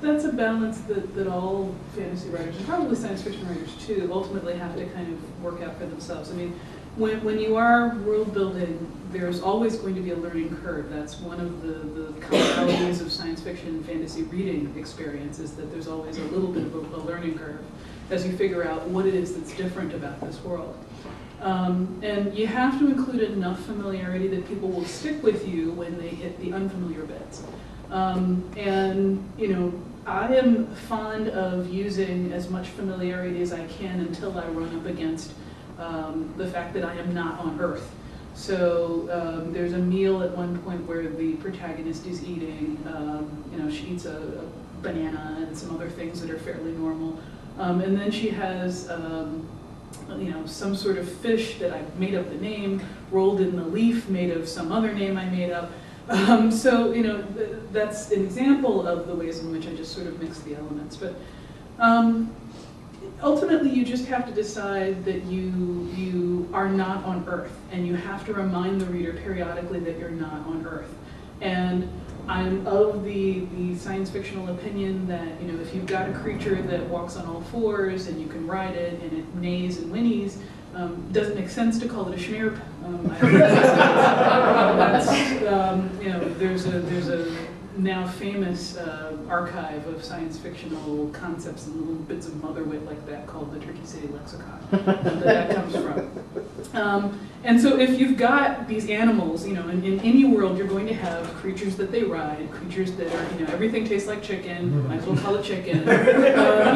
that's a balance that all fantasy writers, and probably science fiction writers too, ultimately have to kind of work out for themselves. I mean, when you are world building, there's always going to be a learning curve. That's one of the commonalities of science fiction and fantasy reading experience, is that there's always a little bit of a learning curve as you figure out what it is that's different about this world. And you have to include enough familiarity that people will stick with you when they hit the unfamiliar bits. And you know, I am fond of using as much familiarity as I can until I run up against the fact that I am not on Earth. So there's a meal at one point where the protagonist is eating, you know, she eats a banana and some other things that are fairly normal. And then she has, you know, some sort of fish that I've made up the name, rolled in the leaf made of some other name I made up. So, you know, that's an example of the ways in which I just sort of mix the elements. But ultimately, you just have to decide that you are not on Earth, and you have to remind the reader periodically that you're not on Earth. And I'm of the science fictional opinion that, you know, if you've got a creature that walks on all fours and you can ride it and it neighs and whinnies, doesn't make sense to call it a schmearp. You know, there's a now famous archive of science fictional concepts and little bits of mother wit like that called the Turkey City Lexicon that comes from. And so if you've got these animals, you know, in any world you're going to have creatures that they ride, creatures that are, you know, everything tastes like chicken, might as well call it chicken.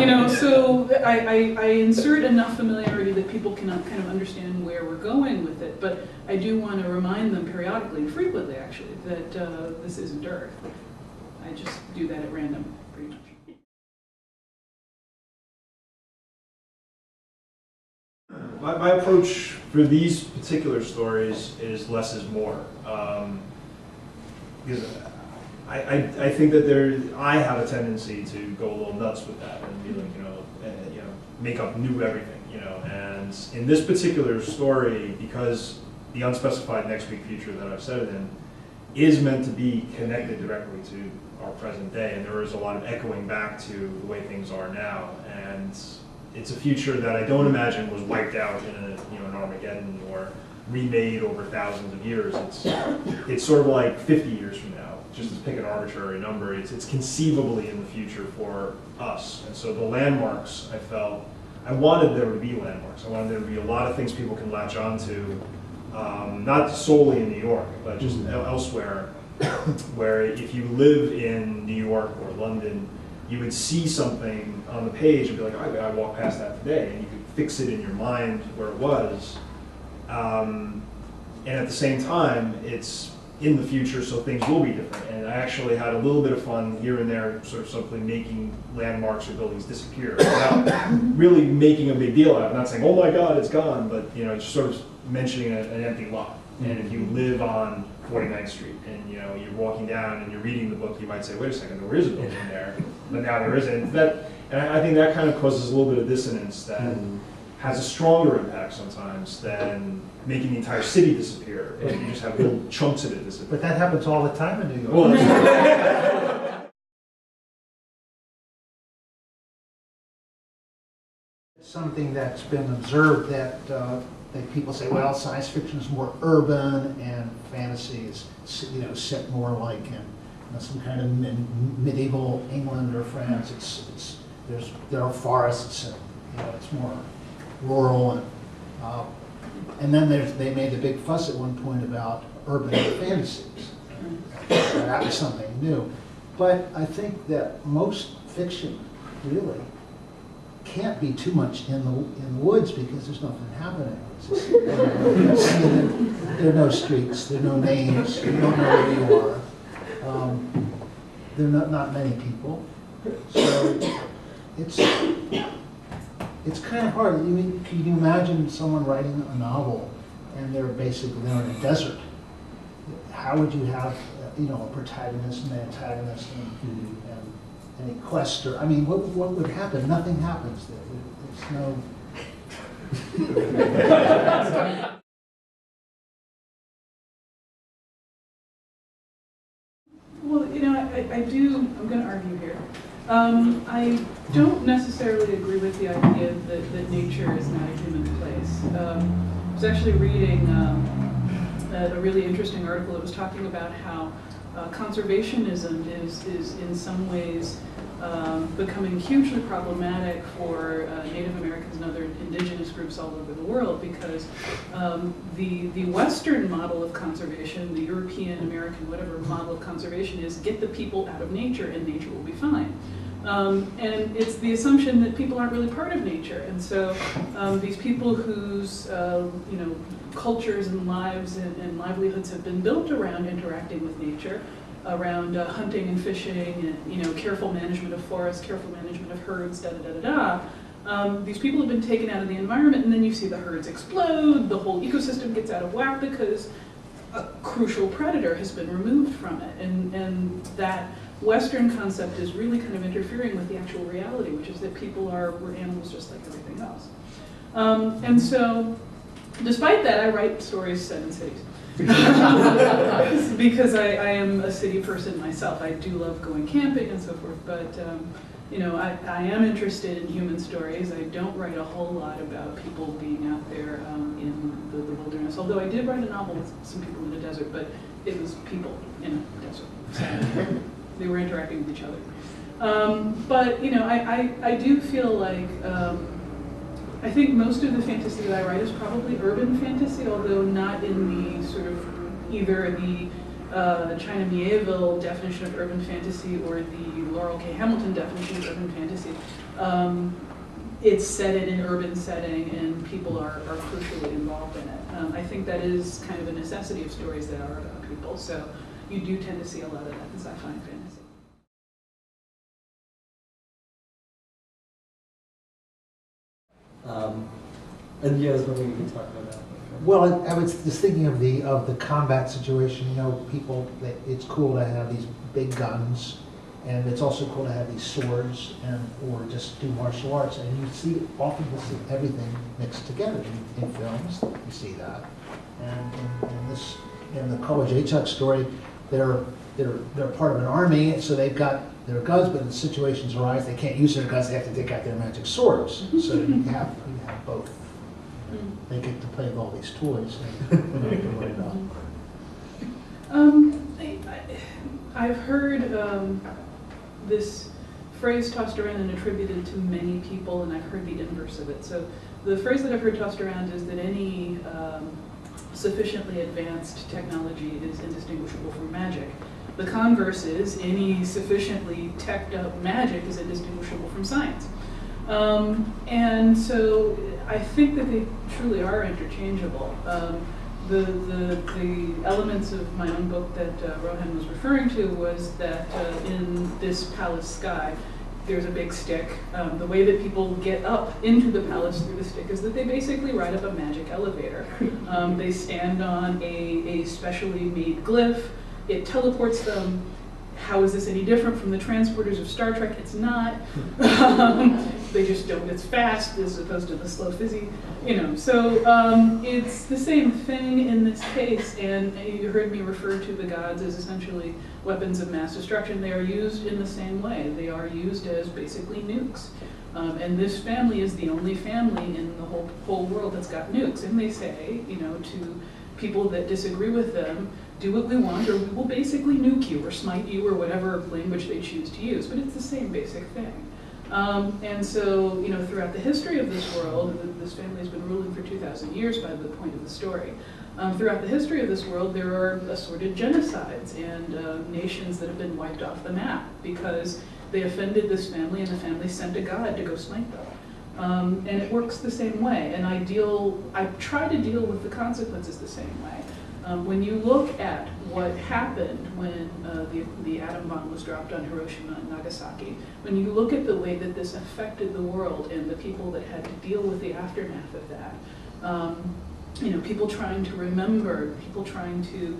You know, so I insert enough familiarity that people can kind of understand where we're going with it, but I do want to remind them periodically, and frequently actually, that this isn't Earth. I just do that at random, pretty much. My approach for these particular stories is less is more. Because I think that I have a tendency to go a little nuts with that and be like, you know, make up new everything, you know. And in this particular story, because the unspecified next week future that I've set it in is meant to be connected directly to our present day, and there is a lot of echoing back to the way things are now. And it's a future that I don't imagine was wiped out in an Armageddon or remade over thousands of years. It's sort of like 50 years from now, just to pick an arbitrary number. It's conceivably in the future for us. And so the landmarks, I wanted there to be landmarks. I wanted there to be a lot of things people can latch onto, not solely in New York, but just elsewhere, where if you live in New York or London, you would see something on the page and be like, oh, I walked past that today, and you could fix it in your mind where it was. And at the same time, it's in the future, so things will be different. And I actually had a little bit of fun here and there, sort of simply making landmarks or buildings disappear without really making a big deal out of it. Not saying, oh my God, it's gone, but you know, just sort of mentioning an empty lot. And if you live on 49th Street and you know you're walking down and you're reading the book, you might say, wait a second, there is a building there, but now there isn't. And I think that kind of causes a little bit of dissonance that has a stronger impact sometimes than making the entire city disappear, and you just have little chunks of it disappear. But that happens all the time in New York. Well, Something that's been observed that people say, well, science fiction is more urban and fantasy is, you know, set more like in some kind of medieval England or France. There are forests and you know it's more rural and then they made a big fuss at one point about urban fantasies. That was something new, but I think that most fiction really can't be too much in the woods because there's nothing happening. It's just, there are no streets, there are no names, you don't know where you are. There are not many people, so it's kind of hard. Can you imagine someone writing a novel and they're in a desert? How would you have a protagonist and an antagonist and any quest, or, I mean, what would happen? Nothing happens there. There's no... Well, you know, I'm going to argue here. I don't necessarily agree with the idea that nature is not a human place. I was actually reading a really interesting article that was talking about how conservationism is in some ways becoming hugely problematic for Native Americans and other indigenous groups all over the world, because the Western model of conservation, the European, American, whatever model of conservation is, get the people out of nature and nature will be fine. And it's the assumption that people aren't really part of nature, and so these people whose cultures and lives and livelihoods have been built around interacting with nature, around hunting and fishing, and careful management of forests, careful management of herds, da da da da da. These people have been taken out of the environment, and then you see the herds explode. The whole ecosystem gets out of whack because a crucial predator has been removed from it, and that Western concept is really kind of interfering with the actual reality, which is that we're animals just like everything else. And so, despite that, I write stories set in cities. Because I am a city person myself. I do love going camping and so forth, but I am interested in human stories. I don't write a whole lot about people being out there in the wilderness, although I did write a novel with some people in the desert, but it was people in a desert. So they were interacting with each other. But I do feel like I think most of the fantasy that I write is probably urban fantasy, although not in the sort of either the China Mieville definition of urban fantasy or the Laurel K. Hamilton definition of urban fantasy. It's set in an urban setting and people are crucially involved in it. I think that is kind of a necessity of stories that are about people, so you do tend to see a lot of that in sci-fi and fantasy. And yeah, I was wondering if you could talk about that. Well, I was just thinking of the combat situation. People, it's cool to have these big guns, and it's also cool to have these swords, or just do martial arts. And you see often everything mixed together in films. You see that, and in the College H.Chuck story, they're part of an army, so they've got their guns, but in situations arise they can't use their guns. They have to take out their magic swords. So you have both. They get to play with all these toys. I've heard this phrase tossed around and attributed to many people, and I've heard the inverse of it. So the phrase that I've heard tossed around is that any sufficiently advanced technology is indistinguishable from magic. The converse is any sufficiently teched up magic is indistinguishable from science. And so I think that they truly are interchangeable. The elements of my own book that Rohan was referring to was that in this palace sky, there's a big stick. The way that people get up into the palace through the stick is that they basically ride up a magic elevator. They stand on a specially made glyph. It teleports them. How is this any different from the transporters of Star Trek? It's not. They just don't. It's fast as opposed to the slow fizzy, So it's the same thing in this case. And you heard me refer to the gods as essentially weapons of mass destruction. They are used in the same way. They are used as basically nukes. And this family is the only family in the whole world that's got nukes. And they say, to people that disagree with them, do what we want, or we will basically nuke you or smite you, or whatever language they choose to use. But it's the same basic thing. And so, throughout the history of this world, this family has been ruling for 2,000 years by the point of the story. Throughout the history of this world, there are assorted genocides and nations that have been wiped off the map because they offended this family, and the family sent a god to go smite them. And it works the same way. And I try to deal with the consequences the same way. When you look at what happened when the atom bomb was dropped on Hiroshima and Nagasaki, when you look at the way that this affected the world and the people that had to deal with the aftermath of that, people trying to remember, people trying to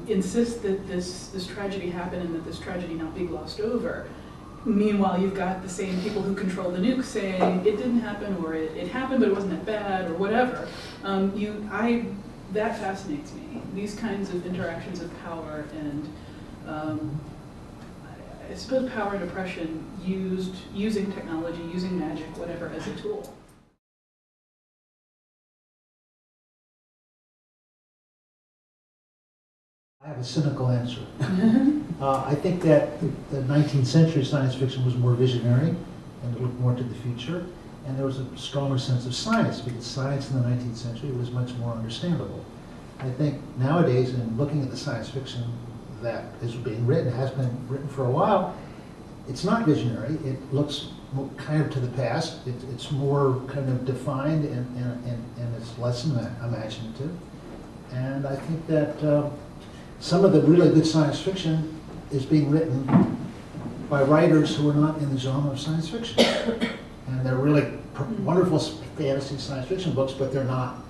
insist that this tragedy happened and that this tragedy not be glossed over. Meanwhile, you've got the same people who control the nuke saying it didn't happen, or it happened but it wasn't that bad, or whatever. That fascinates me, these kinds of interactions of power, and I suppose, power and oppression using technology, using magic, whatever, as a tool. I have a cynical answer. I think that the 19th century science fiction was more visionary and it looked more to the future, and there was a stronger sense of science, because science in the 19th century was much more understandable. I think nowadays, in looking at the science fiction that is being written, has been written for a while, it's not visionary. It looks kind of to the past. It's more kind of defined, and it's less imaginative. And I think that some of the really good science fiction is being written by writers who are not in the genre of science fiction. And they're really wonderful fantasy science fiction books, but they're not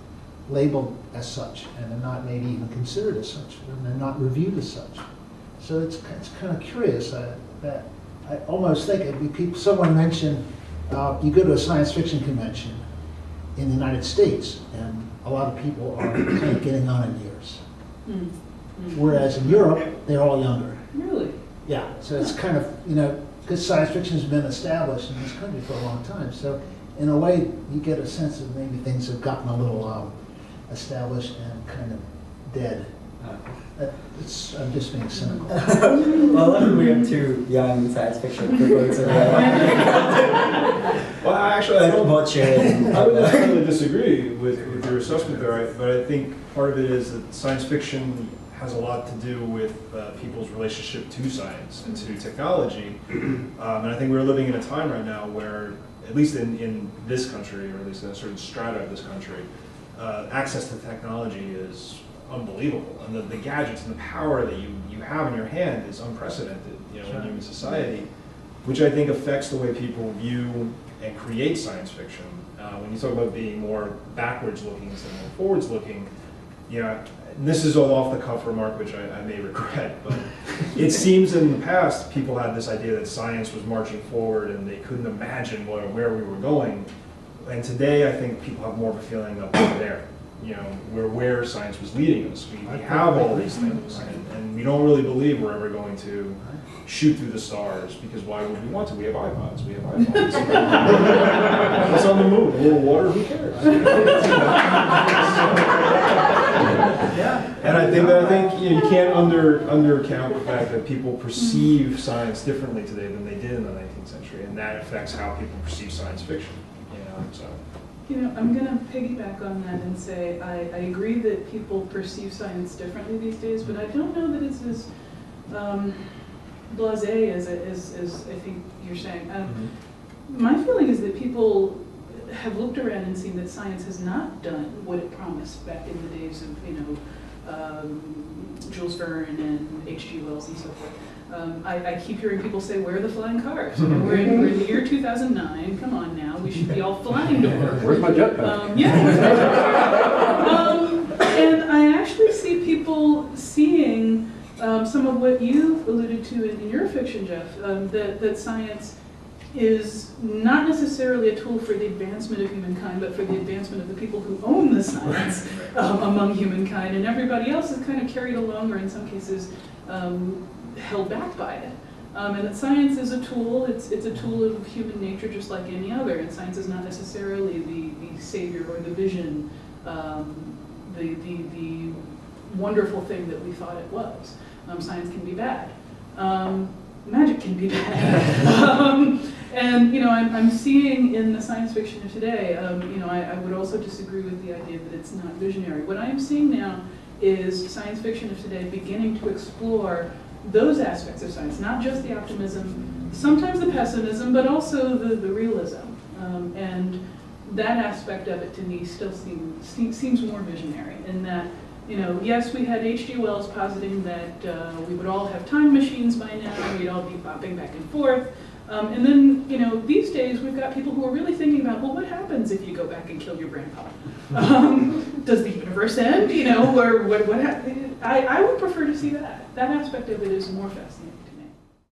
labeled as such, and they're not maybe even considered as such, and they're not reviewed as such. So it's kind of curious that I almost think it'd be people. Someone mentioned you go to a science fiction convention in the United States, and a lot of people are kind of getting on in years. Whereas in Europe, they're all younger. Really? Yeah, so it's kind of, because science fiction has been established in this country for a long time. So in a way, you get a sense of maybe things have gotten a little established and kind of dead. I'm just being cynical. Well, we have two young science fiction folks in there. Well, actually, I don't much. I would necessarily disagree with your assessment there, but I think part of it is that science fiction has a lot to do with people's relationship to science and to technology. And I think we're living in a time right now where, at least in this country, or at least in a certain strata of this country, access to technology is unbelievable. And the gadgets and the power that you have in your hand is unprecedented, in human society, which I think affects the way people view and create science fiction. When you talk about being more backwards looking instead of more forwards looking, and this is an off the cuff remark, which I may regret, but it seems in the past people had this idea that science was marching forward and they couldn't imagine where we were going. And today I think people have more of a feeling of we're there. We're where science was leading us. We have all these things, and we don't really believe we're ever going to shoot through the stars, because why would we want to? We have iPods, we have iPhones. What's on the moon? A little water, who cares? And I think you can't undercount the fact that people perceive science differently today than they did in the 19th century, and that affects how people perceive science fiction. So. I'm going to piggyback on that and say I agree that people perceive science differently these days, but I don't know that it's as blasé as I think you're saying. My feeling is that people have looked around and seen that science has not done what it promised back in the days of Jules Verne and H.G. Wells and so forth. I keep hearing people say, where are the flying cars? We're in the year 2009, come on now, we should be all flying to work. Where's my jetpack? Where's my jetpack? And I actually see people seeing some of what you alluded to in your fiction, Jeff, that science is not necessarily a tool for the advancement of humankind, but for the advancement of the people who own the science among humankind, and everybody else is kind of carried along, or in some cases held back by it. And that science is a tool, it's a tool of human nature just like any other, and science is not necessarily the savior or the vision, the wonderful thing that we thought it was. Science can be bad. Magic can be bad. And I'm seeing in the science fiction of today, I would also disagree with the idea that it's not visionary. What I am seeing now is science fiction of today beginning to explore those aspects of science, not just the optimism, sometimes the pessimism, but also the realism. And that aspect of it to me still seems more visionary in that, yes, we had H.G. Wells positing that we would all have time machines by now, we'd all be bopping back and forth. And then, these days we've got people who are really thinking about, well, what happens if you go back and kill your grandpa? Does the universe end? Or what happens? I would prefer to see that. That aspect of it is more fascinating.